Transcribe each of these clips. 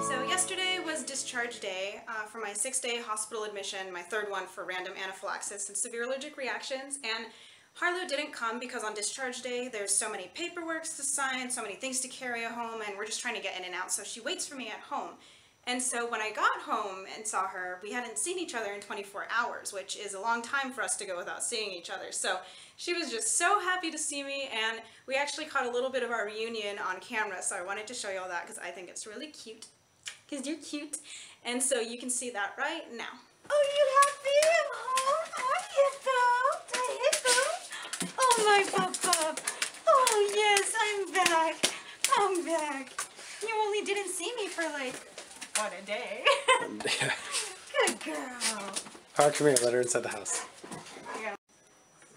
So yesterday was discharge day for my 6-day hospital admission, my third one for random anaphylaxis and severe allergic reactions, and Harlow didn't come because on discharge day there's so many paperworks to sign, so many things to carry home, and we're just trying to get in and out, so she waits for me at home. And so when I got home and saw her, we hadn't seen each other in 24 hours, which is a long time for us to go without seeing each other. So she was just so happy to see me, and we actually caught a little bit of our reunion on camera, so I wanted to show you all that because I think it's really cute. Because you're cute. And so you can see that right now. Oh, you happy? I'm home. Hi, Hippo. Hi, Hippo. Oh, my papa. Oh, yes, I'm back. I'm back. You only didn't see me for like, what, a day? Yeah. Good girl. Park, come here. Let her inside the house. Yeah.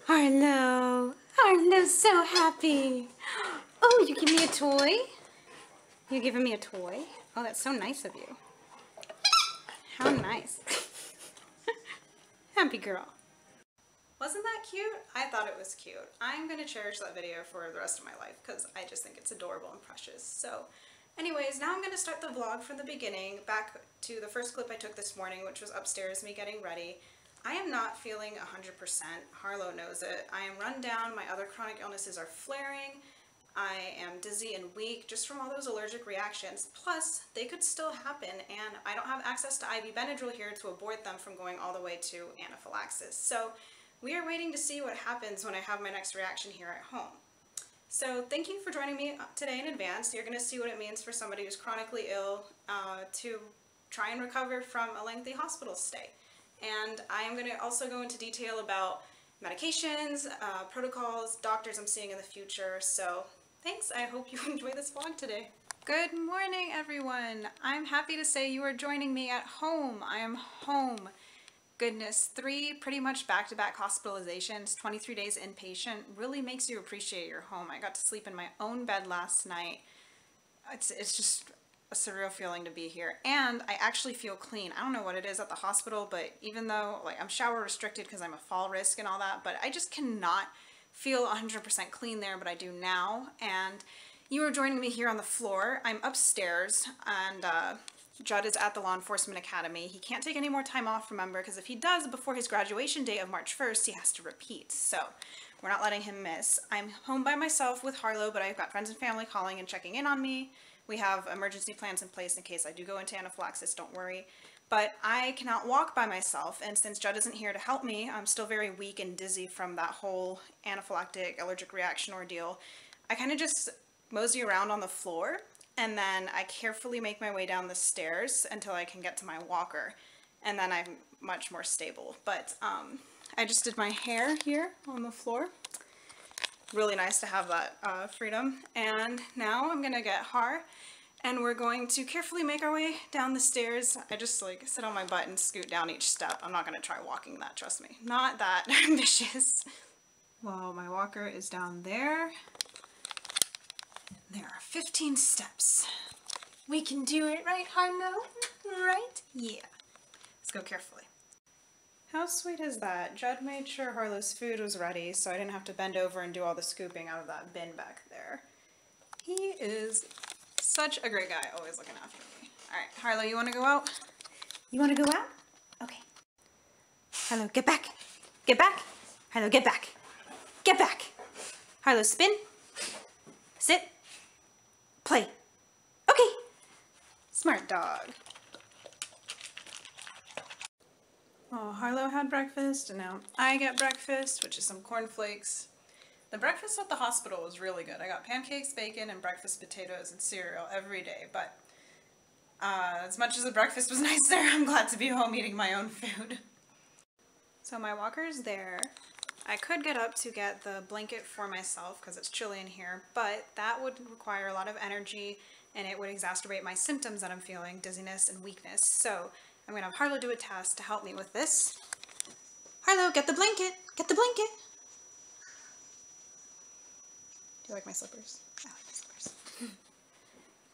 Harlow. Harlow's so happy. Oh, you give me a toy? You giving me a toy? Oh, that's so nice of you. How nice. Happy girl. Wasn't that cute? I thought it was cute. I'm going to cherish that video for the rest of my life because I just think it's adorable and precious. So anyways, now I'm going to start the vlog from the beginning, back to the first clip I took this morning, which was upstairs, me getting ready. I am not feeling 100%. Harlow knows it. I am run down. My other chronic illnesses are flaring. I am dizzy and weak just from all those allergic reactions, plus they could still happen, and I don't have access to IV Benadryl here to abort them from going all the way to anaphylaxis. So we are waiting to see what happens when I have my next reaction here at home. So thank you for joining me today in advance. You're going to see what it means for somebody who's chronically ill to try and recover from a lengthy hospital stay. And I am going to also go into detail about medications, protocols, doctors I'm seeing in the future. So thanks, I hope you enjoy this vlog today. Good morning, everyone. I'm happy to say you are joining me at home. I am home. Goodness, 3 pretty much back-to-back hospitalizations, 23 days inpatient, really makes you appreciate your home. I got to sleep in my own bed last night. It's just a surreal feeling to be here, and I actually feel clean. I don't know what it is at the hospital, but even though like I'm shower restricted because I'm a fall risk and all that, but I just cannot feel 100% clean there, but I do now. And you are joining me here on the floor. I'm upstairs, and Judd is at the Law Enforcement Academy. He can't take any more time off, remember, because if he does before his graduation date of March 1st, he has to repeat. So we're not letting him miss. I'm home by myself with Harlow, but I've got friends and family calling and checking in on me. We have emergency plans in place in case I do go into anaphylaxis, don't worry. But I cannot walk by myself, and since Judd isn't here to help me, I'm still very weak and dizzy from that whole anaphylactic allergic reaction ordeal. I kind of just mosey around on the floor, and then I carefully make my way down the stairs until I can get to my walker, and then I'm much more stable. But I just did my hair here on the floor. Really nice to have that freedom. And now I'm gonna get Har, and we're going to carefully make our way down the stairs. I just like sit on my butt and scoot down each step. I'm not gonna try walking that, trust me. Not that ambitious. Well, my walker is down there. There are 15 steps. We can do it, right, Harlow? Right? Yeah. Let's go carefully. How sweet is that? Judd made sure Harlow's food was ready, so I didn't have to bend over and do all the scooping out of that bin back there. He is such a great guy, always looking after me. All right, Harlow, you want to go out? You want to go out? Okay. Harlow, get back. Get back. Harlow, get back. Get back. Harlow, spin. Sit. Play. Okay. Smart dog. Oh, Harlow had breakfast, and now I get breakfast, which is some cornflakes. The breakfast at the hospital was really good. I got pancakes, bacon, and breakfast potatoes and cereal every day, but as much as the breakfast was nice there, I'm glad to be home eating my own food. So my walker's there. I could get up to get the blanket for myself because it's chilly in here, but that would require a lot of energy, and it would exacerbate my symptoms that I'm feeling, dizziness and weakness. So I'm gonna have Harlow do a task to help me with this. Harlow, get the blanket! Get the blanket! Do you like my slippers? I like my slippers.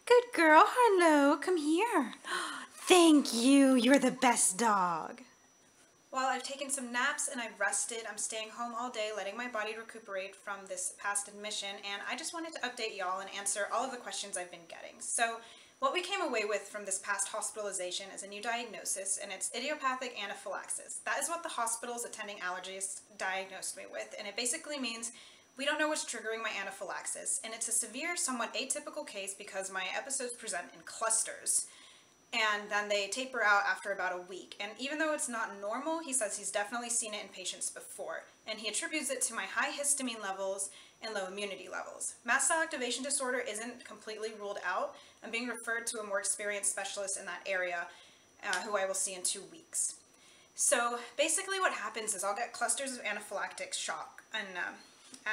Good girl, Harlow, come here. Thank you, you're the best dog. Well, I've taken some naps and I've rested. I'm staying home all day, letting my body recuperate from this past admission, and I just wanted to update y'all and answer all of the questions I've been getting. So What we came away with from this past hospitalization is a new diagnosis, and it's idiopathic anaphylaxis. That is what the hospital's attending allergist diagnosed me with, and it basically means we don't know what's triggering my anaphylaxis, and it's a severe, somewhat atypical case because my episodes present in clusters, and then they taper out after about a week. And even though it's not normal, he says he's definitely seen it in patients before, and he attributes it to my high histamine levels and low immunity levels. Mast cell activation disorder isn't completely ruled out. I'm being referred to a more experienced specialist in that area, who I will see in 2 weeks. So basically what happens is I'll get clusters of anaphylactic shock and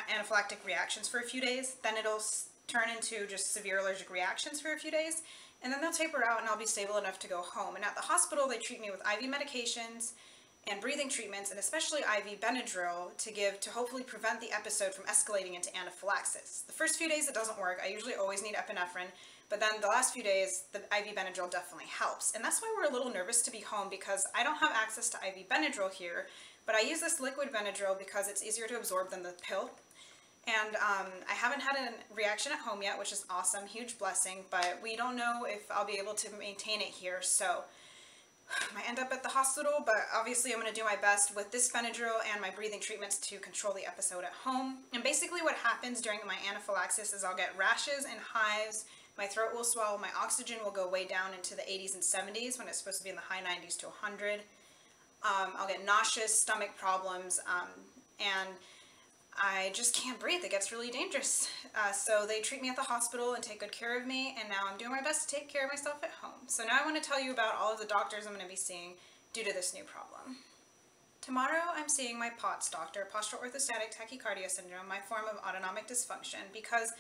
anaphylactic reactions for a few days, then it'll turn into just severe allergic reactions for a few days, and then they'll taper out and I'll be stable enough to go home. And at the hospital they treat me with IV medications and breathing treatments, and especially IV Benadryl to give to hopefully prevent the episode from escalating into anaphylaxis. The first few days it doesn't work. I usually always need epinephrine, but then the last few days the IV Benadryl definitely helps. And that's why we're a little nervous to be home, because I don't have access to IV Benadryl here, but I use this liquid Benadryl because it's easier to absorb than the pill. And I haven't had a reaction at home yet, which is awesome, huge blessing, but we don't know if I'll be able to maintain it here, so I might end up at the hospital, but obviously I'm going to do my best with this Benadryl and my breathing treatments to control the episode at home. And basically what happens during my anaphylaxis is I'll get rashes and hives, my throat will swell, my oxygen will go way down into the 80s and 70s when it's supposed to be in the high 90s to 100. I'll get nauseous, stomach problems, and I just can't breathe. It gets really dangerous. So they treat me at the hospital and take good care of me, and now I'm doing my best to take care of myself at home. So now I want to tell you about all of the doctors I'm going to be seeing due to this new problem. Tomorrow I'm seeing my POTS doctor, postural orthostatic tachycardia syndrome, my form of autonomic dysfunction, because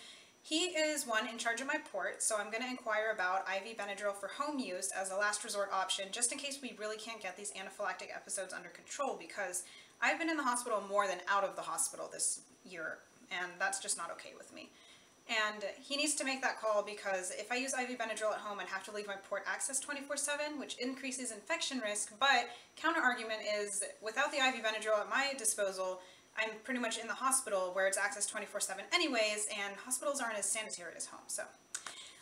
he is one in charge of my port, so I'm going to inquire about IV Benadryl for home use as a last resort option, just in case we really can't get these anaphylactic episodes under control, because I've been in the hospital more than out of the hospital this year, and that's just not okay with me. And he needs to make that call, because if I use IV Benadryl at home, I'd have to leave my port access 24/7, which increases infection risk, but counter argument is, without the IV Benadryl at my disposal, I'm pretty much in the hospital where it's access 24/7 anyways, and hospitals aren't as sanitary as home. So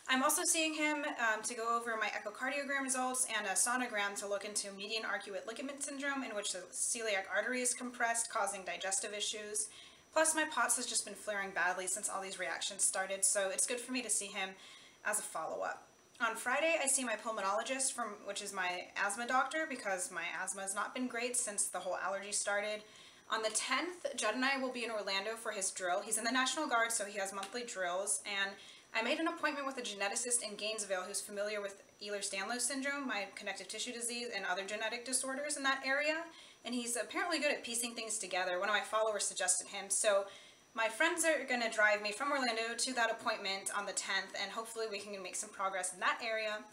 I'm also seeing him to go over my echocardiogram results and a sonogram to look into median arcuate ligament syndrome, in which the celiac artery is compressed, causing digestive issues. Plus my POTS has just been flaring badly since all these reactions started, so it's good for me to see him as a follow-up. On Friday, I see my pulmonologist, which is my asthma doctor, because my asthma has not been great since the whole allergy started. On the 10th, Judd and I will be in Orlando for his drill. He's in the National Guard, so he has monthly drills, and I made an appointment with a geneticist in Gainesville who's familiar with Ehlers-Danlos syndrome, my connective tissue disease, and other genetic disorders in that area, and he's apparently good at piecing things together. One of my followers suggested him, so my friends are going to drive me from Orlando to that appointment on the 10th, and hopefully we can make some progress in that area.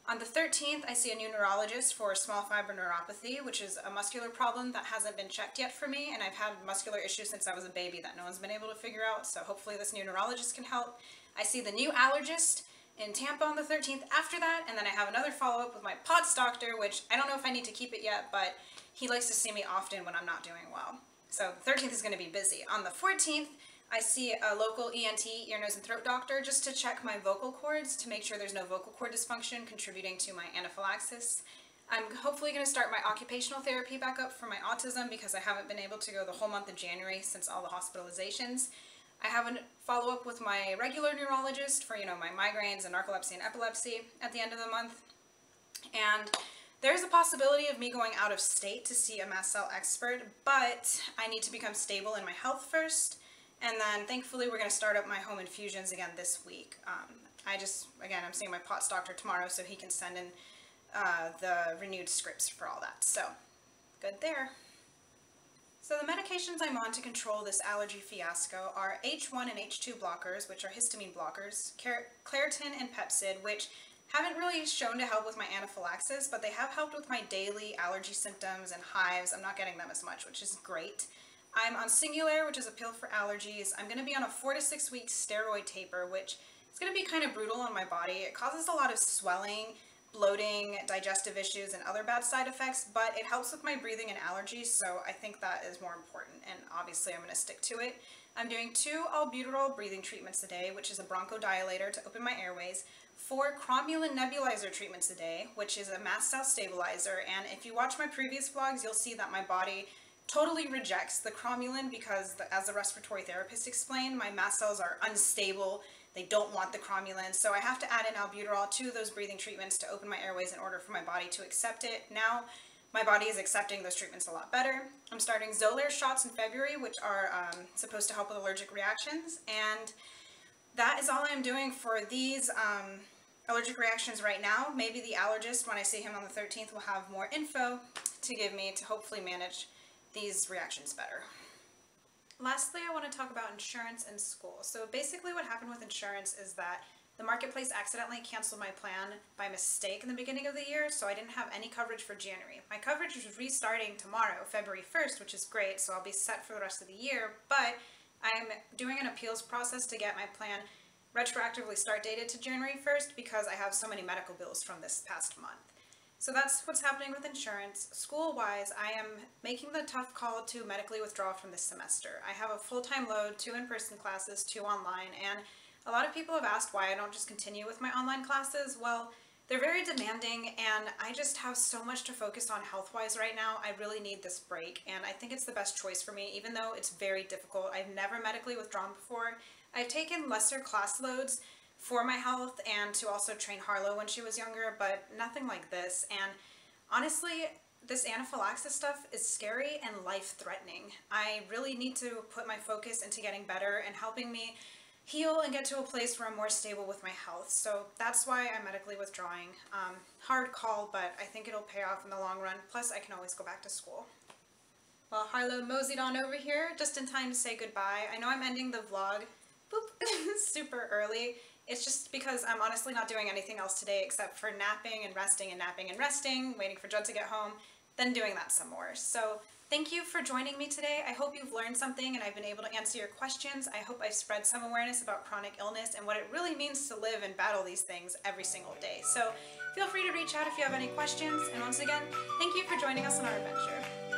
On the 13th, I see a new neurologist for small fiber neuropathy, which is a muscular problem that hasn't been checked yet for me, and I've had muscular issues since I was a baby that no one's been able to figure out, so hopefully this new neurologist can help. I see the new allergist in Tampa on the 13th after that, and then I have another follow-up with my POTS doctor, which I don't know if I need to keep it yet, but he likes to see me often when I'm not doing well. So the 13th is going to be busy. On the 14th, I see a local ENT, ear, nose, and throat doctor, just to check my vocal cords to make sure there's no vocal cord dysfunction contributing to my anaphylaxis. I'm hopefully going to start my occupational therapy back up for my autism, because I haven't been able to go the whole month of January since all the hospitalizations. I have a follow-up with my regular neurologist for, my migraines and narcolepsy and epilepsy at the end of the month. And there's a possibility of me going out of state to see a mast cell expert, but I need to become stable in my health first. And then thankfully we're going to start up my home infusions again this week. I'm seeing my POTS doctor tomorrow, so he can send in the renewed scripts for all that. So good there. So the medications I'm on to control this allergy fiasco are H1 and H2 blockers, which are histamine blockers, Claritin and Pepcid, which haven't really shown to help with my anaphylaxis, but they have helped with my daily allergy symptoms and hives. I'm not getting them as much, which is great. I'm on Singulair, which is a pill for allergies. I'm going to be on a 4 to 6 week steroid taper, which is going to be kind of brutal on my body. It causes a lot of swelling, bloating, digestive issues, and other bad side effects, but it helps with my breathing and allergies, so I think that is more important, and obviously I'm going to stick to it. I'm doing 2 albuterol breathing treatments a day, which is a bronchodilator to open my airways, 4 cromulin nebulizer treatments a day, which is a mast cell stabilizer. And if you watch my previous vlogs, you'll see that my body totally rejects the cromulin because, as the respiratory therapist explained, my mast cells are unstable. They don't want the cromulin, so I have to add in albuterol to those breathing treatments to open my airways in order for my body to accept it. Now, my body is accepting those treatments a lot better. I'm starting Xolair shots in February, which are supposed to help with allergic reactions, and that is all I'm doing for these allergic reactions right now. Maybe the allergist, when I see him on the 13th, will have more info to give me to hopefully manage these reactions better. Lastly, I want to talk about insurance and school. So basically what happened with insurance is that the marketplace accidentally canceled my plan by mistake in the beginning of the year, so I didn't have any coverage for January. My coverage is restarting tomorrow, February 1st, which is great, so I'll be set for the rest of the year, but I'm doing an appeals process to get my plan retroactively start dated to January 1st because I have so many medical bills from this past month. So that's what's happening with insurance. School-wise, I am making the tough call to medically withdraw from this semester. I have a full-time load, 2 in-person classes, 2 online, and a lot of people have asked why I don't just continue with my online classes. Well, they're very demanding, and I just have so much to focus on health-wise right now. I really need this break, and I think it's the best choice for me, even though it's very difficult. I've never medically withdrawn before. I've taken lesser class loads for my health and to also train Harlow when she was younger, but nothing like this. And honestly, this anaphylaxis stuff is scary and life-threatening. I really need to put my focus into getting better and helping me heal and get to a place where I'm more stable with my health. So that's why I'm medically withdrawing. Hard call, but I think it'll pay off in the long run. Plus, I can always go back to school. Well, Harlow moseyed on over here just in time to say goodbye. I know I'm ending the vlog super early. It's just because I'm honestly not doing anything else today except for napping and resting and napping and resting, waiting for Judd to get home, then doing that some more. So thank you for joining me today. I hope you've learned something and I've been able to answer your questions. I hope I've spread some awareness about chronic illness and what it really means to live and battle these things every single day. So feel free to reach out if you have any questions. And once again, thank you for joining us on our adventure.